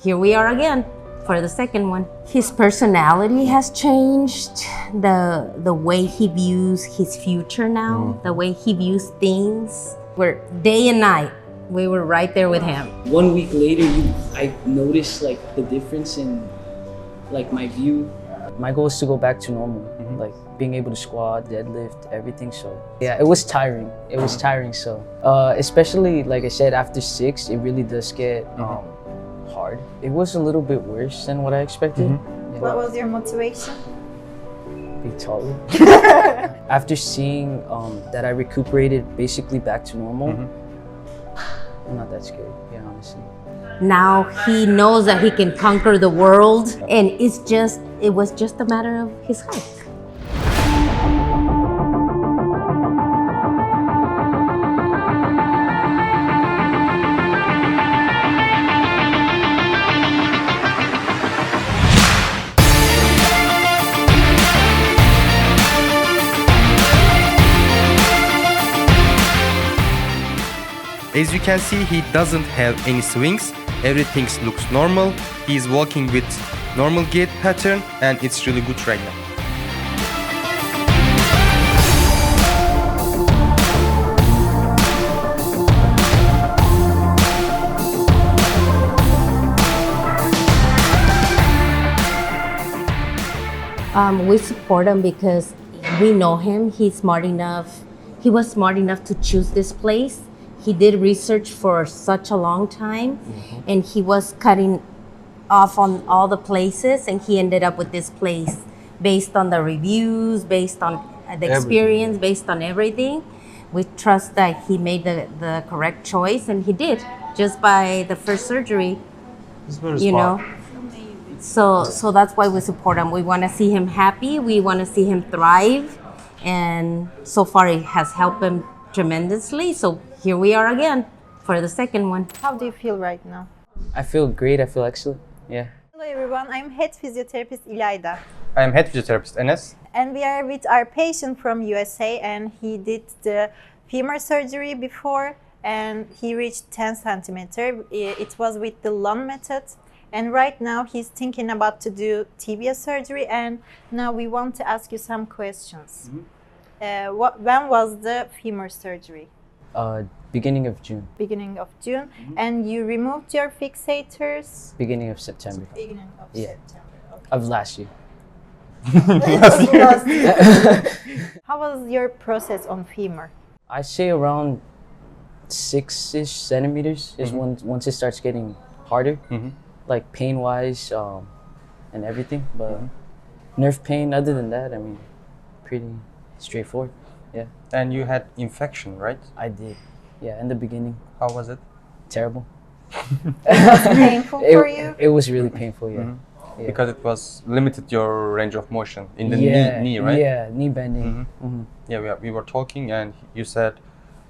here we are again for the second one. His personality has changed, the way he views his future now, the way he views things. We're day and night, we were right there with him. 1 week later, I noticed like the difference in like my view. My goal is to go back to normal, like being able to squat, deadlift, everything. So yeah, it was tiring. It was tiring. So especially like I said, after 6, it really does get hard. It was a little bit worse than what I expected. Yeah. What was your motivation? Be taller. After seeing that I recuperated basically back to normal, I'm not that scared, yeah, honestly. Now he knows that he can conquer the world, and it was just a matter of his height. As you can see, he doesn't have any swings. Everything looks normal. He's walking with normal gait pattern and it's really good right now. We support him because we know him. He's smart enough. He was smart enough to choose this place. He did research for such a long time, and he was cutting off on all the places, and he ended up with this place based on the reviews, based on the experience, based on everything. We trust that he made the correct choice, and he did, just by the first surgery. It's very you smart. know. So that's why we support him. We want to see him happy. We want to see him thrive, and so far it has helped him tremendously. So here we are again for the second one. How do you feel right now? I feel great, I feel excellent, yeah. Hello everyone, I'm head physiotherapist Ilhan. I am head physiotherapist Enes. And we are with our patient from USA, and he did the femur surgery before and he reached 10 centimeter. It was with the Lund method. And right now he's thinking about to do tibia surgery, and now we want to ask you some questions. When was the femur surgery? Beginning of June. Beginning of June. And you removed your fixators? Beginning of September. Beginning of September. Okay. Of last year. How was your process on femur? I say around 6-ish centimeters is once it starts getting harder, like pain-wise and everything. But nerve pain, other than that, I mean, pretty straightforward. Yeah. And you had infection, right? I did. Yeah, in the beginning. How was it? Terrible. It was painful for you? It was really painful, yeah. Yeah. Because it was limited your range of motion in the knee, right? Yeah, knee bending. Yeah, we were talking and you said,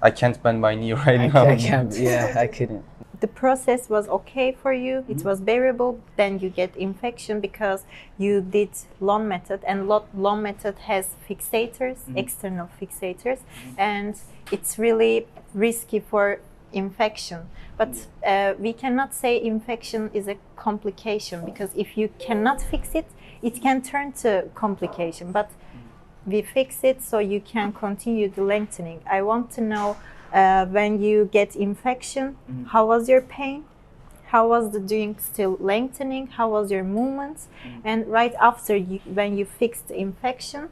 I can't bend my knee right now. I can't, yeah, I couldn't. The process was okay for you, it was bearable, then you get infection because you did Lund method, and Lund method has fixators, external fixators, and it's really risky for infection. But we cannot say infection is a complication, because if you cannot fix it, it can turn to complication. But we fix it so you can continue the lengthening. I want to know, when you get infection, how was your pain? How was the doing still lengthening? How was your movements? And right after, when you fixed the infection,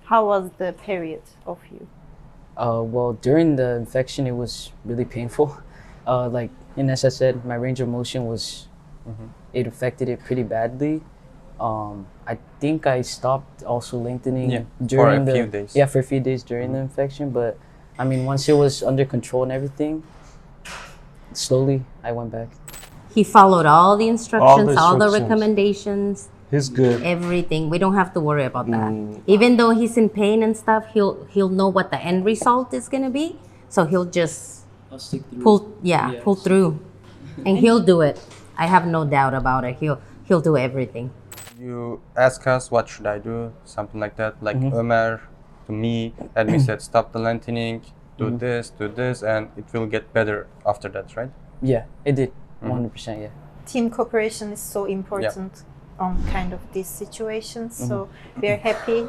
how was the period of you? Well, during the infection, it was really painful. Like Ines said, my range of motion was, it affected it pretty badly. I think I stopped also lengthening during for a few days. Yeah, for a few days during the infection. But I mean, once it was under control and everything, slowly I went back. He followed all the instructions, all the instructions. recommendations. He's good. Everything. We don't have to worry about that. Even though he's in pain and stuff, he'll know what the end result is gonna be. So he'll just I'll stick through. pull through, and he'll do it. I have no doubt about it. He'll do everything. You ask us what should I do, something like that, like Ömer to me, and we said stop the lengthening, do this, and it will get better after that, right? Yeah, it did. 100%, yeah. team cooperation is so important on kind of these situations. So we are happy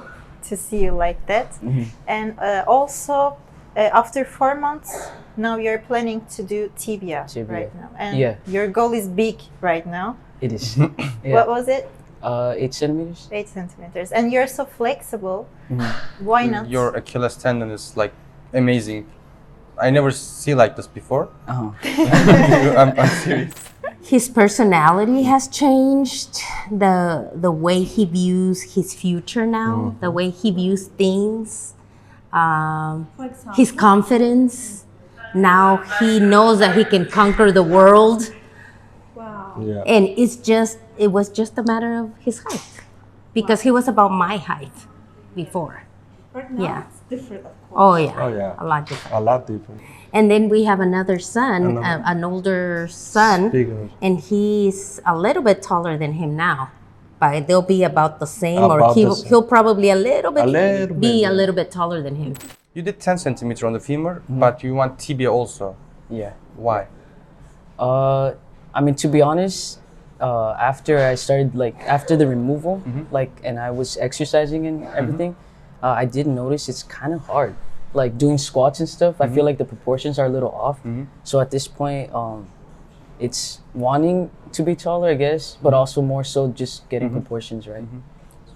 to see you like that. And also, after 4 months, now you're planning to do tibia. Right now. And your goal is big right now. It is. What was it? 8 centimeters. 8 centimeters. And you're so flexible. Why not? Your Achilles tendon is like amazing. I never see like this before. I'm serious. His personality has changed. The way he views his future now, the way he views things, his confidence. Now he knows that he can conquer the world. Wow. Yeah. And it was just a matter of his height, because he was about my height before. Right now Yeah. it's different, of course. Oh yeah, Oh, yeah. a lot different. A lot different. And then we have another son, an older son, Bigger. and he's a little bit taller than him now. But they'll be about the same, or About the same. he'll probably a little bit bit, a little bit taller than him. You did 10 centimeter on the femur, but you want tibia also. Yeah. Why? I mean, to be honest, after I started, like, after the removal, like, and I was exercising and everything, I did notice it's kind of hard. Like, doing squats and stuff, I feel like the proportions are a little off. So at this point, it's wanting to be taller, I guess, but also more so just getting proportions right.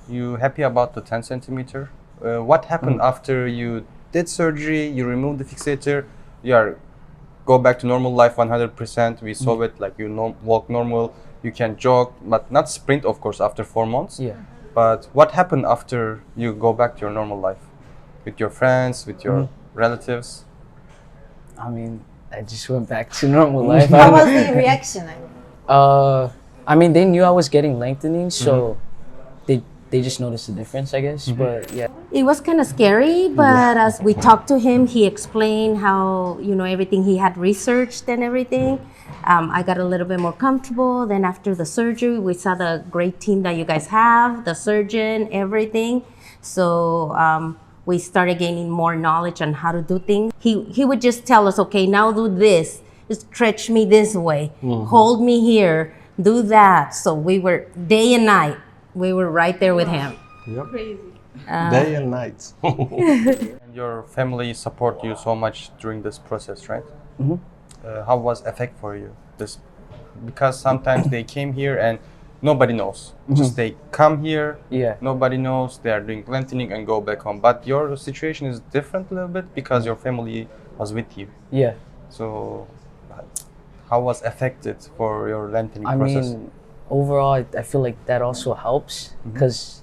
You happy about the 10 centimeter? What happened after you did surgery, you removed the fixator, you are go back to normal life 100%. We saw it, like you walk normal, you can jog, but not sprint, of course, after 4 months. Yeah. But what happened after you go back to your normal life? With your friends, with your relatives? I mean, I just went back to normal life. How was the reaction? I mean, they knew I was getting lengthening, so they just noticed the difference, I guess. But yeah. It was kind of scary, but as we talked to him, he explained how, everything he had researched and everything. I got a little bit more comfortable. Then after the surgery, we saw the great team that you guys have, the surgeon, everything. So we started gaining more knowledge on how to do things. He would just tell us, okay, now do this, stretch me this way, hold me here, do that. So we were day and night, we were right there with him. Yep. Crazy. Day and night. And your family support you so much during this process, right? How was effect for you? This, because sometimes they came here and nobody knows. Just they come here, nobody knows, they are doing lengthening and go back home. But your situation is different a little bit because your family was with you. Yeah. So how was affected for your lengthening process? I mean, overall, I feel like that also helps because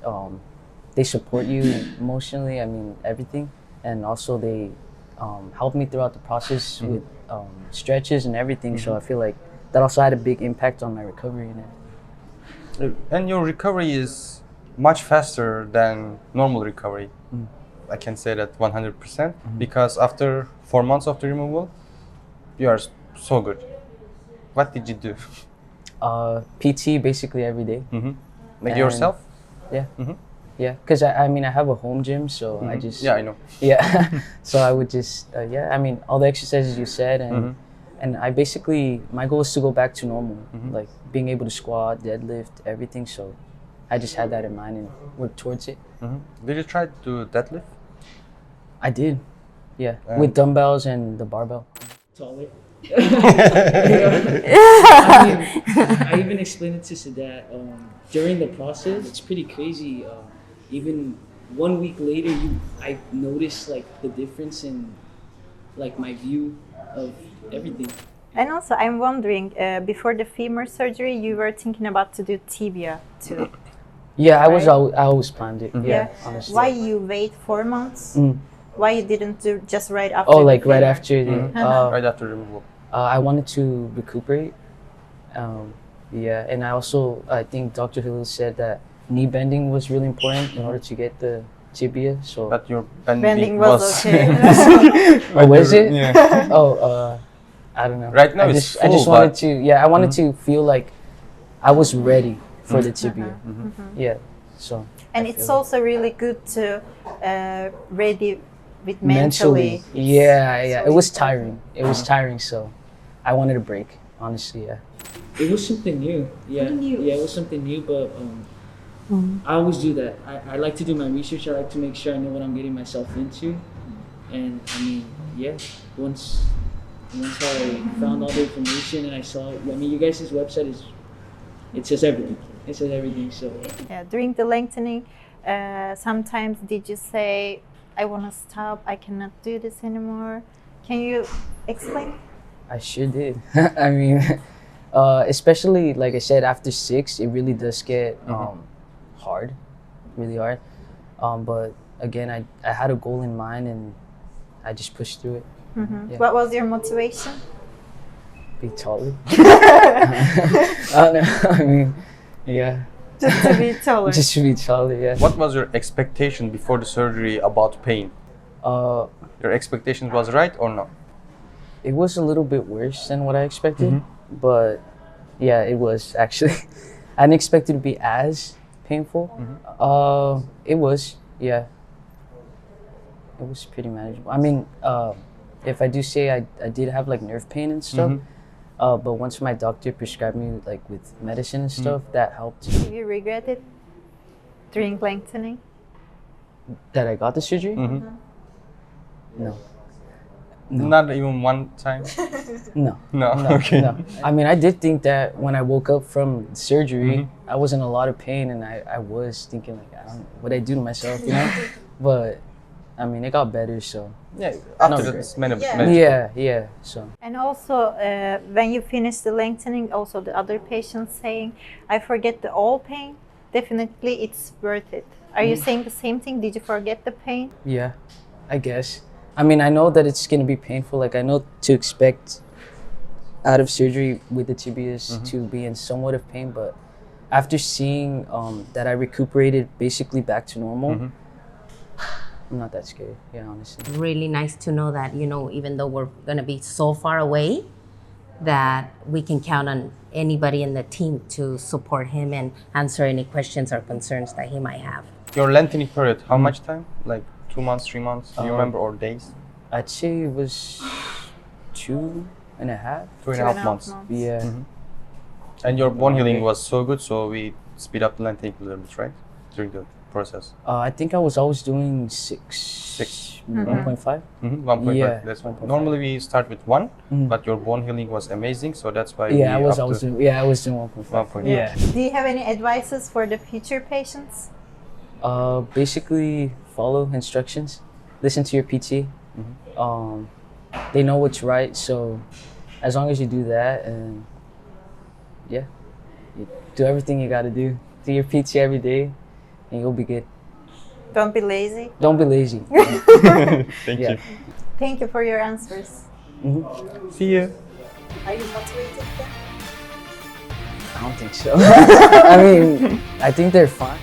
they support you emotionally, I mean, everything. And also they helped me throughout the process with stretches and everything. So I feel like that also had a big impact on my recovery and everything. And your recovery is much faster than normal recovery. I can say that 100% because after 4 months of the removal, you are so good. What did you do? PT basically every day. Like yourself? Yeah. Yeah, because I mean, I have a home gym, so I just... Yeah, I know. Yeah, so I would just, I mean, all the exercises you said, and I basically, my goal is to go back to normal, like being able to squat, deadlift, everything, so I just had that in mind and worked towards it. Did you try to deadlift? I did, yeah, with dumbbells and the barbell. Taller. I even explained it to Sedat. During the process, it's pretty crazy. Even 1 week later, I noticed like the difference in like my view of everything. And also, I'm wondering, before the femur surgery, you were thinking about to do tibia too. Yeah, I always planned it. Yeah, honestly. Why you wait 4 months? Why you didn't do just right after? Oh, like right after the Right after removal. I wanted to recuperate. Yeah, and I think Dr. Halil said that knee bending was really important in order to get the tibia. So But your Bending was okay. oh, was it? Yeah. Oh, I don't know. Right now I it's just, I just full, wanted but- to. Yeah, I wanted to feel like I was ready for the tibia. Yeah. So. And I it's feel also really good to ready with mentally. Yeah. It was tiring. It was tiring. So I wanted a break. honestly, yeah. It was something new. Yeah, yeah, it was something new. But I always do that. I like to do my research. I like to make sure I know what I'm getting myself into. And I mean, yeah, once I found all the information and I saw, I mean, you guys' website it says everything. It says everything. So Yeah, during the lengthening, sometimes did you say, I want to stop, I cannot do this anymore? Can you explain? I sure did. I mean, especially like I said, after 6, it really does get hard, really hard. But again, I had a goal in mind and I just pushed through it. Yeah. What was your motivation? Be taller. I don't know. I mean, yeah. Just to be taller. Just to be taller, yeah. What was your expectation before the surgery about pain? Your expectations was right or no? It was a little bit worse than what I expected, but yeah, it was actually. I didn't expect it to be as painful. It was, yeah. It was pretty manageable. I mean, if I do say I did have like nerve pain and stuff, but once my doctor prescribed me like with medicine and stuff, that helped. Do you regret it during lengthening? That I got the surgery? No. Not even one time? No. No, okay. No. I mean, I did think that when I woke up from surgery, I was in a lot of pain and I was thinking like, I don't know what I do to myself, you know? But I mean, it got better, so. Yeah, after No, this yeah, so. And also, when you finish the lengthening, also the other patients saying, I forget the all pain, definitely it's worth it. Are you saying the same thing? Did you forget the pain? Yeah, I guess. I mean, I know that it's gonna be painful. Like, I know to expect out of surgery with the tibias to be in somewhat of pain, but after seeing that I recuperated basically back to normal, I'm not that scared, yeah, honestly. Really nice to know that, you know, even though we're gonna be so far away, that we can count on anybody in the team to support him and answer any questions or concerns that he might have. Your lengthening period, how much time? Like 2 months, 3 months? Do you remember, or days? I'd say it was 2.5. 2.5 months. Yeah. And your bone healing was so good, so we speed up the lengthening a little bit, right? During the process. I think I was always doing 6. 1.5. 1.5. Yeah, That's 1.5. Normally we start with 1, but your bone healing was amazing, so that's why Yeah, I we was up always to doing 1.5. 1.5. Yeah. Do you have any advices for the future patients? Basically follow instructions, listen to your PT. They know what's right, so as long as you do that, and yeah, you do everything you gotta do. Do your PT every day, and you'll be good. Don't be lazy. Don't be lazy. Thank Yeah. you. Thank you for your answers. See you. Are you motivated then? I don't think so. I mean, I think they're fine.